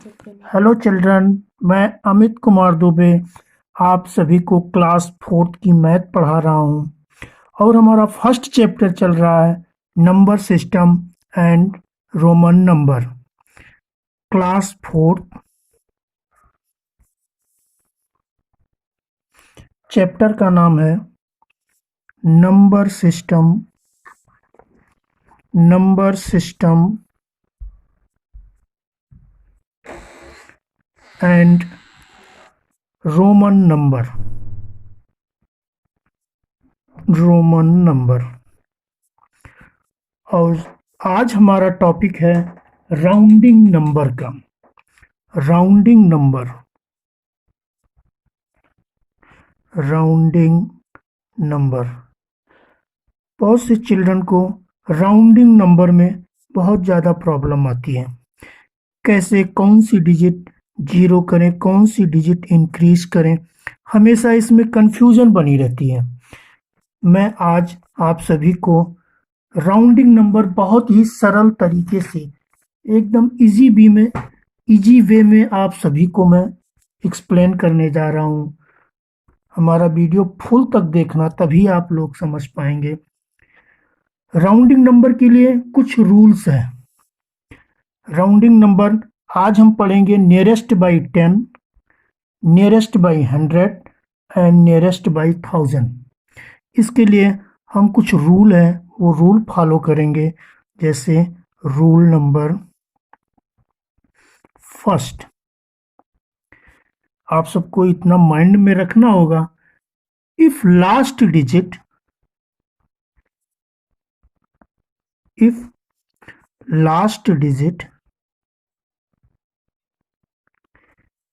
Hello children, मैं अमित कुमार दुबे आप सभी को क्लास फोर्थ की मैथ पढ़ा रहा हूँ और हमारा फर्स्ट चैप्टर चल रहा है number system and Roman number. Class fourth chapter का नाम है number system. Number system and Roman number. Roman number. और आज हमारा टॉपिक है राउंडिंग नंबर का। Rounding number. Rounding number. बहुत से चिल्ड्रन को राउंडिंग नंबर में बहुत ज़्यादा प्रॉब्लम आती है। कैसे कौन सी डिजिट जीरो करें, कौन सी डिजिट इंक्रीज करें, हमेशा इसमें कंफ्यूजन बनी रहती है। मैं आज आप सभी को राउंडिंग नंबर बहुत ही सरल तरीके से एकदम इजी वे में आप सभी को मैं एक्सप्लेन करने जा रहा हूँ। हमारा वीडियो फुल तक देखना, तभी आप लोग समझ पाएंगे। राउंडिंग नंबर के लिए कुछ रूल्स हैं। राउंडिंग नंबर आज हम पढ़ेंगे nearest by 10, nearest by 100 and nearest by 1000। इसके लिए हम कुछ रूल हैं, वो रूल फॉलो करेंगे। जैसे रूल नंबर फर्स्ट, आप सबको इतना माइंड में रखना होगा, if last digit if last digit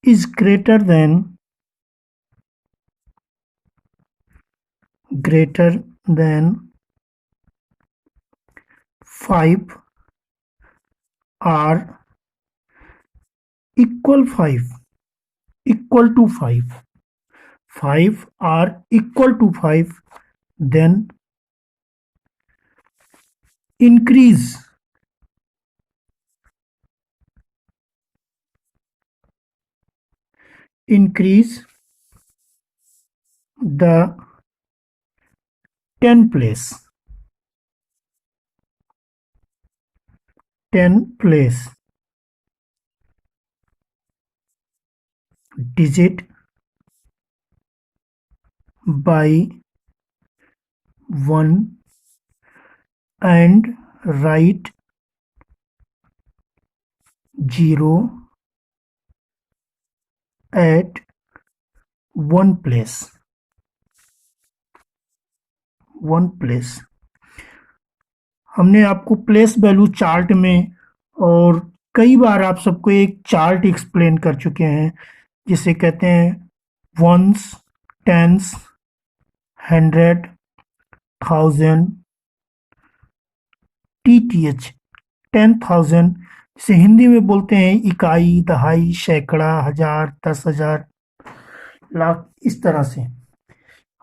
is greater than 5 or equal to 5 or equal to 5, then increase the 10 place digit by 1 and write 0 at 1 place. हमने आपको प्लेस वैल्यू चार्ट में और कई बार आप सबको एक चार्ट एक्सप्लेन कर चुके हैं, जिसे कहते हैं वंस, टेंस, 100, 1000, TTH, 10,000, जिसे हिंदी में बोलते हैं इकाई, दहाई, सैकड़ा, हजार, 10,000, लाख। इस तरह से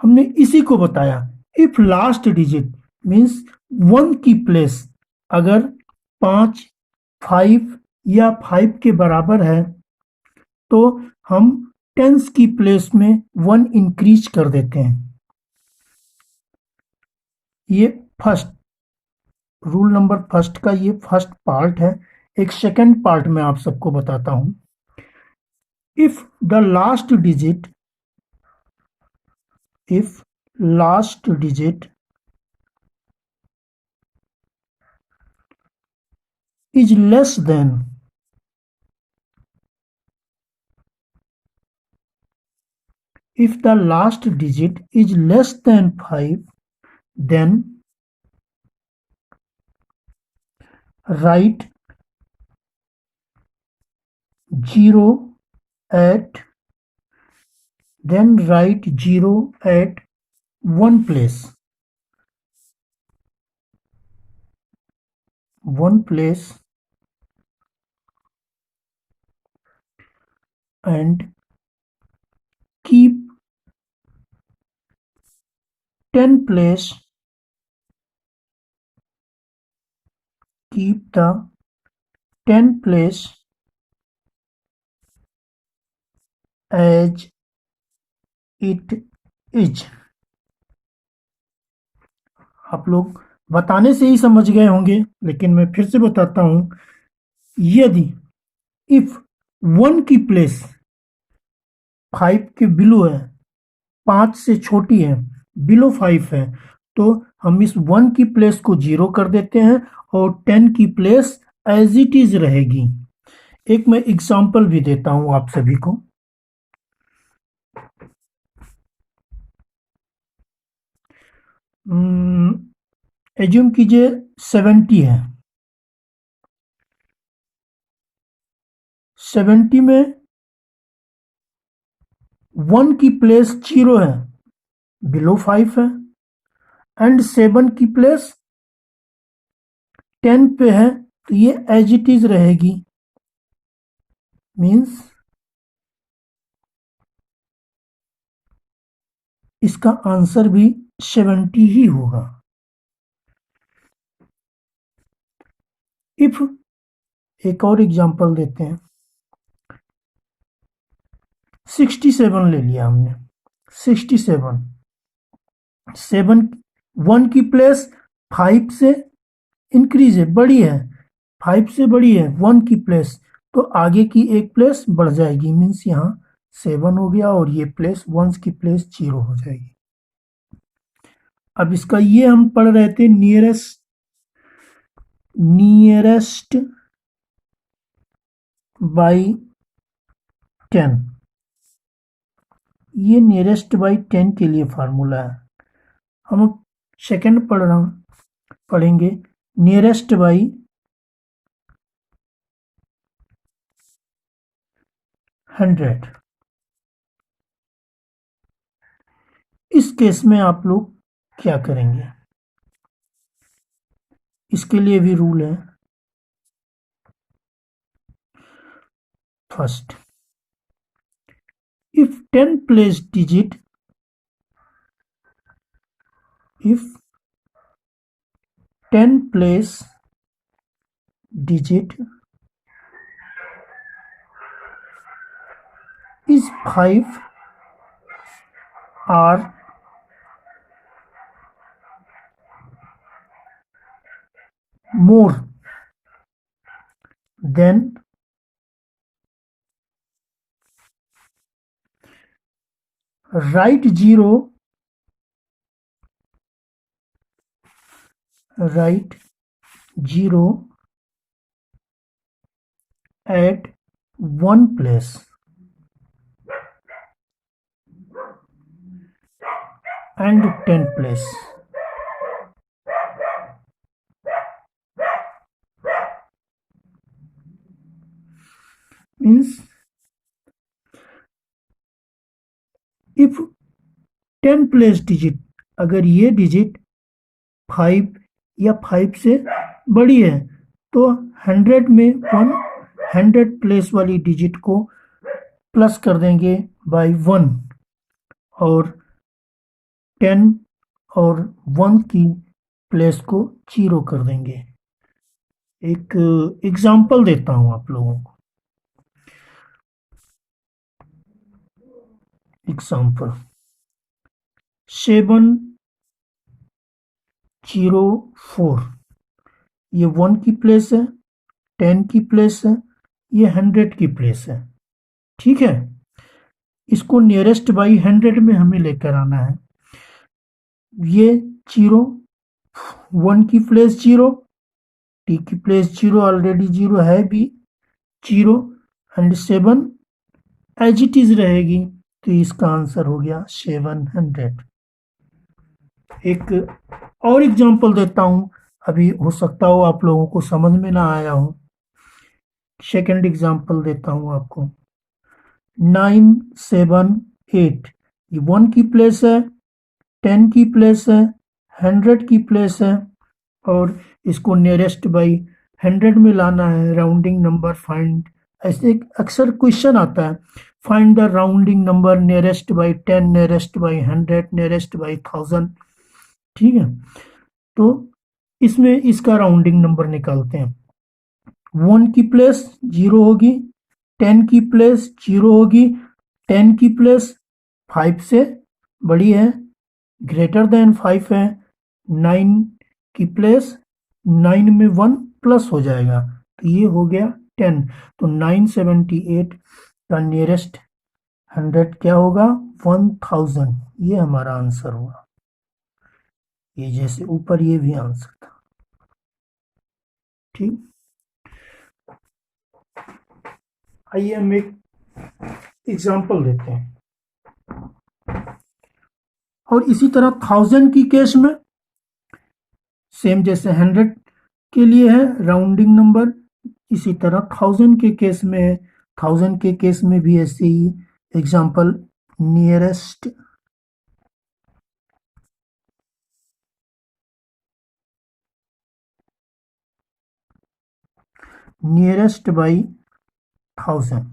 हमने इसी को बताया। इफ लास्ट डिजिट मीन्स 1 की प्लेस अगर 5, 5 या 5 के बराबर है तो हम टेंस की प्लेस में 1 इंक्रीज कर देते हैं। ये फर्स्ट रूल नंबर फर्स्ट का ये फर्स्ट पार्ट है। एक सेकंड पार्ट में आप सबको बताता हूं। If the last digit is less than if the last digit is less than 5, then write 0 at 1 place. And keep 10 place, keep the 10 place as it is. आप लोग बताने से ही समझ गए होंगे, लेकिन मैं फिर से बताता हूं। यदि इफ 1 की प्लेस 5 के बिलो है, 5 से छोटी है, बिलो 5 है, तो हम इस 1 की प्लेस को 0 कर देते हैं और 10 की प्लेस एज इट इज रहेगी। एक मैं एग्जांपल भी देता हूं आप सभी को। एज्यूम कीजिए 70 है। 70 में 1 की प्लेस 0 है, बिलो 5 है, एंड 7 की प्लेस 10 पे है, तो ये एज इट इज रहेगी। मीन्स इसका आंसर भी 70 ही होगा। इफ एक और एग्जांपल देते हैं। 67 ले लिया हमने। 67 7 1 की प्लेस 5 से इंक्रीज है, बड़ी है, 5 से बड़ी है 1 की प्लेस, तो आगे की एक प्लेस बढ़ जाएगी। मीन्स यहाँ 7 हो गया और ये प्लेस 1 की प्लेस 0 हो जाएगी। अब इसका ये हम पढ़ रहे थे नियरेस्ट बाई 10। ये नियरेस्ट बाई 10 के लिए फार्मूला है। हम सेकंड पढ़ेंगे नियरेस्ट बाई 100। इस केस में आप लोग क्या करेंगे? इसके लिए भी रूल है। First, if 10 place digit if 10 place digit is 5 or more than write 0 at one place and 10 place। Means if 10 place digit, अगर ये डिजिट 5 या 5 से बड़ी है, तो 100 में 100 प्लेस वाली डिजिट को प्लस कर देंगे बाय 1 और 10 और 1 की प्लेस को 0 कर देंगे। एक एग्जांपल देता हूं आप लोगों को। एग्जांपल 704, ये 1 की प्लेस है, 10 की प्लेस है, ये 100 की प्लेस है। ठीक है, इसको नियरेस्ट बाई 100 में हमें लेकर आना है। ये 0, 1 की प्लेस 0, टी की प्लेस 0 ऑलरेडी 0 है भी 0, एंड 7 एज इट इज रहेगी, तो इसका आंसर हो गया 700। एक और एग्जांपल देता हूं, अभी हो सकता हो आप लोगों को समझ में ना आया हो। सेकंड एग्जांपल देता हूं आपको। 978, ये 1 की प्लेस है, 10 की प्लेस है, 100 की प्लेस है, और इसको नियरेस्ट बाई 100 में लाना है। राउंडिंग नंबर फाइंड, ऐसे अक्सर क्वेश्चन आता है, find the rounding number nearest by 10, nearest by 100, nearest by 1000। ठीक है, तो इसमें इसका राउंडिंग नंबर निकालते हैं। 1 की प्लेस 0 होगी, 10 की प्लेस 0 होगी, 10 की प्लेस 5 से बड़ी है, ग्रेटर देन 5 है, 9 की प्लेस 9 में 1 प्लस हो जाएगा, तो ये हो गया 10। तो 978 का नियरेस्ट 100 क्या होगा? 1000। ये हमारा आंसर होगा। ये जैसे ऊपर ये भी आंसर था। ठीक, आइए हम एक एग्जांपल देते हैं। और इसी तरह 1000 की केस में सेम जैसे 100 के लिए है राउंडिंग नंबर, इसी तरह 1000 के केस में है। 1000 के केस में भी ऐसे ही example nearest by 1000,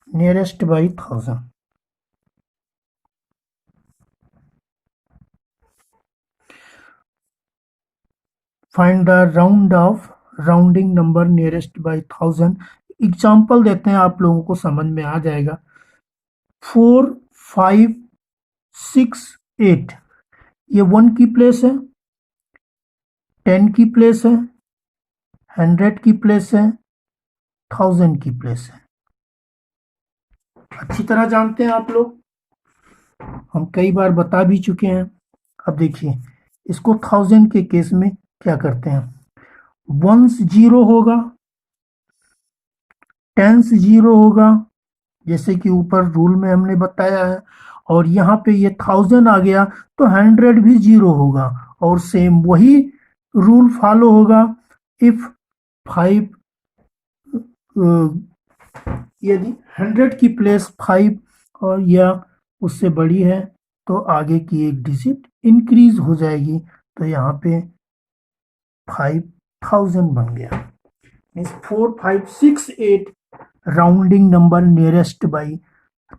nearest by 1000। Find the round off rounding number nearest by 1000। Example देते हैं, आप लोगों को समझ में आ जाएगा। 4 5 6 8, ये 1 की प्लेस है, 10 की प्लेस है, 100 की प्लेस है, 1000 की प्लेस है। अच्छी तरह जानते हैं आप लोग, हम कई बार बता भी चुके हैं। अब देखिए इसको 1000 के केस में क्या करते हैं। 1s 0 होगा, 10s 0 होगा, जैसे कि ऊपर रूल में हमने बताया है। और यहाँ पे ये 1000 आ गया तो 100 भी 0 होगा, और सेम वही रूल फॉलो होगा। इफ 5 यदि 100 की प्लेस 5 और या उससे बड़ी है तो आगे की एक डिजिट इंक्रीज हो जाएगी, तो यहाँ पे 5000 बन गया। Means 4 5 6 8 rounding number nearest by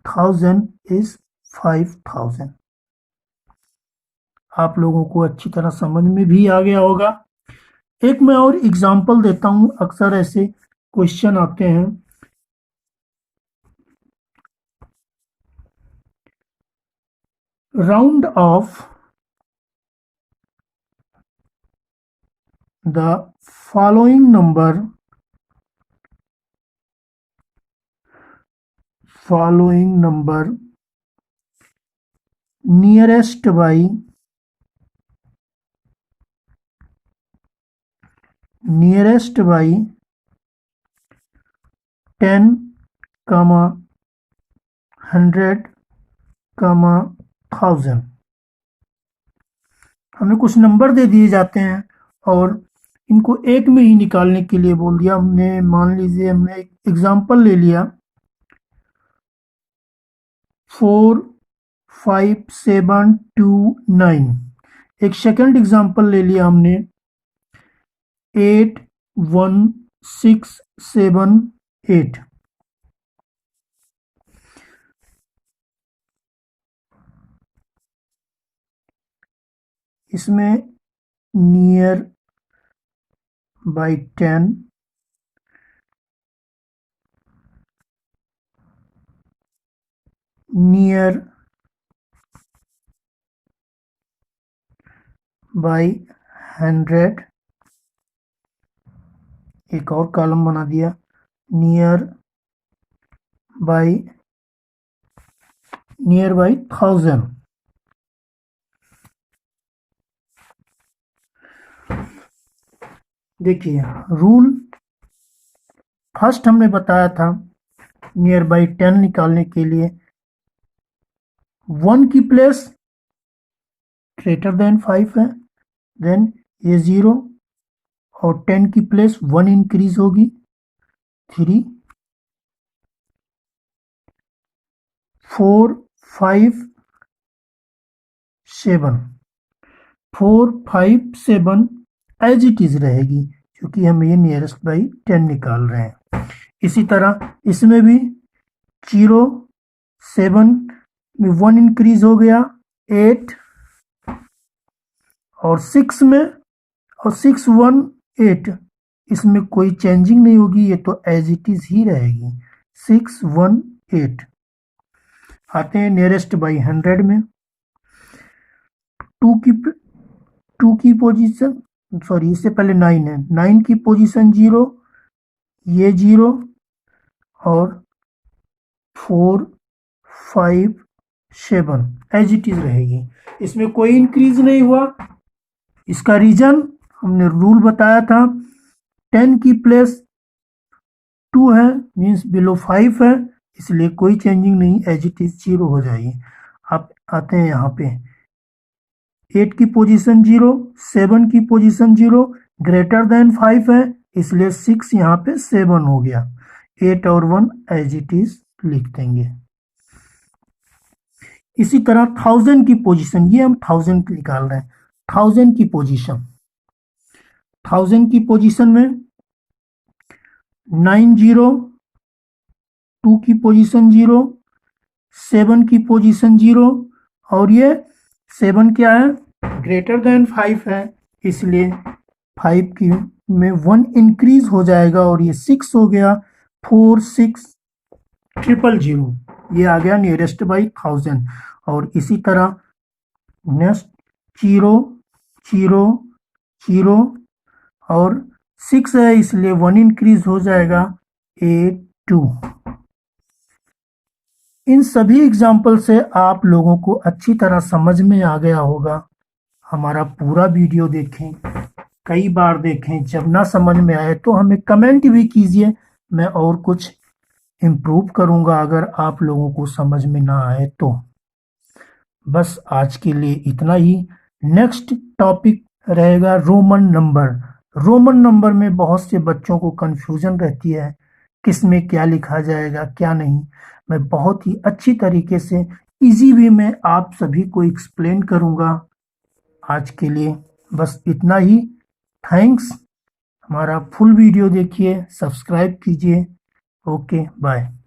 1000 is 5000। आप लोगों को अच्छी तरह समझ में भी आ गया होगा। एक मैं और एग्जांपल देता हूं, अक्सर ऐसे क्वेश्चन आते हैं। Round of the following number nearest by 10, 100, 1000। हमें कुछ नंबर दे दिए जाते हैं और इनको एक में ही निकालने के लिए बोल दिया हमने। मान लीजिए हमने एक एग्जांपल ले लिया 4 5 7 2 9। एक सेकंड एग्जांपल ले लिया हमने 8 1 6 7 8। इसमें नियर बाई 10, नियर बाई 100, एक और कॉलम बना दिया नियर बाई 1000। देखिए रूल फर्स्ट हमने बताया था नियर बाई 10 निकालने के लिए 1 की प्लेस ग्रेटर देन 5 है, देन ये 0, और 10 की प्लेस 1 इंक्रीज होगी 3, 4 5 7, 4 5 7 एज इट इज रहेगी, क्योंकि हम ये नियरेस्ट बाई 10 निकाल रहे हैं। इसी तरह इसमें भी 0 7 में 1 इंक्रीज हो गया 8, और 6 में, और 6 1 8, इसमें कोई चेंजिंग नहीं होगी, ये तो एज इट इज ही रहेगी 618। आते हैं नियरेस्ट बाई 100 में। टू की टू की पोजीशन, सॉरी इससे पहले 9 है, 9 की पोजीशन 0, ये 0 और 4 5 7 एज इट इज रहेगी, इसमें कोई इंक्रीज नहीं हुआ। इसका रीजन हमने रूल बताया था, 10 की प्लेस 2 है मीन्स बिलो 5 है, इसलिए कोई चेंजिंग नहीं, एज इट इज 0 हो जाएगी। अब आते हैं यहाँ पे 8 की पोजीशन 0, 7 की पोजीशन 0, ग्रेटर देन 5 है, इसलिए 6 यहाँ पे 7 हो गया। 8 और 1 एज इट इज लिख देंगे। इसी तरह 1000 की पोजीशन, ये हम 1000 निकाल रहे हैं, 1000 की पोजीशन, 1000 की पोजीशन में 9 0, 2 की पोजीशन 0, 7 की पोजीशन 0 और ये 7 क्या है, ग्रेटर देन 5 है, इसलिए 5 की में 1 इंक्रीज हो जाएगा और ये 6 हो गया। 4 6 000, ये आ गया नियरेस्ट बाई 1000। और इसी तरह नेक्स्ट 0 0 0 और 6 है, इसलिए 1 इंक्रीज हो जाएगा 8 2। इन सभी एग्जाम्पल से आप लोगों को अच्छी तरह समझ में आ गया होगा। हमारा पूरा वीडियो देखें, कई बार देखें, जब ना समझ में आए तो हमें कमेंट भी कीजिए, मैं और कुछ इम्प्रूव करूंगा अगर आप लोगों को समझ में ना आए तो। बस आज के लिए इतना ही। नेक्स्ट टॉपिक रहेगा रोमन नंबर। रोमन नंबर में बहुत से बच्चों को कन्फ्यूजन रहती है, किस में क्या लिखा जाएगा क्या नहीं। मैं बहुत ही अच्छी तरीके से इजी वे में आप सभी को एक्सप्लेन करूंगा। आज के लिए बस इतना ही। थैंक्स। हमारा फुल वीडियो देखिए, सब्सक्राइब कीजिए। Okay bye.